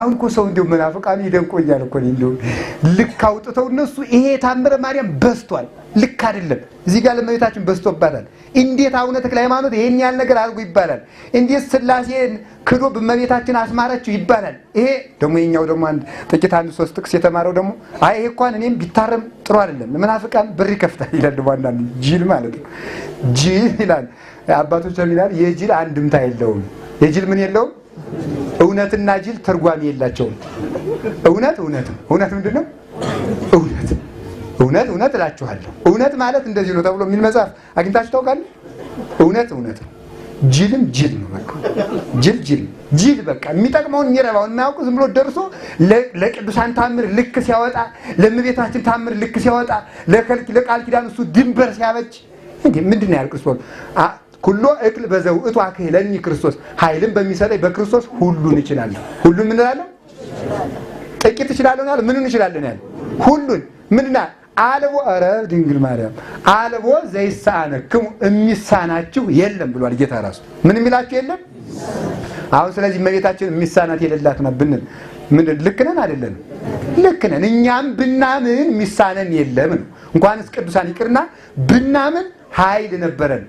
አንኮ ሰው እንደው መናፍቃን ይደንቆኛል እኮ እንደው ልክ አውጥተው እነሱ ይሄ ታምረ ማርያም በስቷል ልክ አይደለም እዚህ ጋር ለመቤታችን በስቶባታል እንዴት አቡነ ተክለ ሃይማኖት ይሄን ያህል ነገር አድርጉ ይባላል እንዴት ስላሴን ክዶ በመቤታችን አስማረችው ይባላል ይሄ ደግሞ የኛው ደግሞ አንድ ጥቂት አንድ ሶስት ጥቅስ የተማረው ደግሞ አይ ይሄ እንኳን እኔም ቢታረም ጥሩ አይደለም ለመናፍቃን ብር ይከፍታል ይላል ዋናን ጂል ማለት ነው ጂል ይላል አባቶች ይላል የጂል አንድምታ የለውም የጂል ምን የለውም እውነትና ጅል ተርጓሚ የላቸውም እውነት ምንድነው እውነት እላችኋለሁ እውነት ማለት እንደዚህ ነው ተብሎ ምን መጽሐፍ አግኝታችሁ ታውቃለህ እውነት ጅልም ጅል ነው በቃ ጅል በቃ የሚጠቅመውን የሚረባውን የማያውቁ ዝም ብሎ ደርሶ ለቅዱሳን ታምር ልክ ሲያወጣ ለምቤታችን ታምር ልክ ሲያወጣ ለቃል ኪዳን እሱ ድንበር ሲያበጅ እንዴ ምንድነው ያል ክርስቶስ ኩሎ እክል በዘው እቷከ ለኒ ክርስቶስ ኃይልን በሚሰጠኝ በክርስቶስ ሁሉን ይችላልው ሁሉን ምን እንላለን ጥቂት ይችላልው ያለው ምንን ይችላልው ያለው ሁሉን ምንና አለቦ አረ ድንግል ማርያም አለቦ ዘይሳነክሙ የሚሳናችሁ የለም ብሏል ጌታ ራሱ ምን የሚላችሁ የለም አሁን ስለዚህ መቤታችን የሚሳናት የሌላት ነው ብንል ምን ልክ ነን አይደለም ልክ ነን እኛም ብናምን የሚሳነን የለም እንኳንስ ቅዱሳን ይቅርና ብናምን ኃይል ነበረን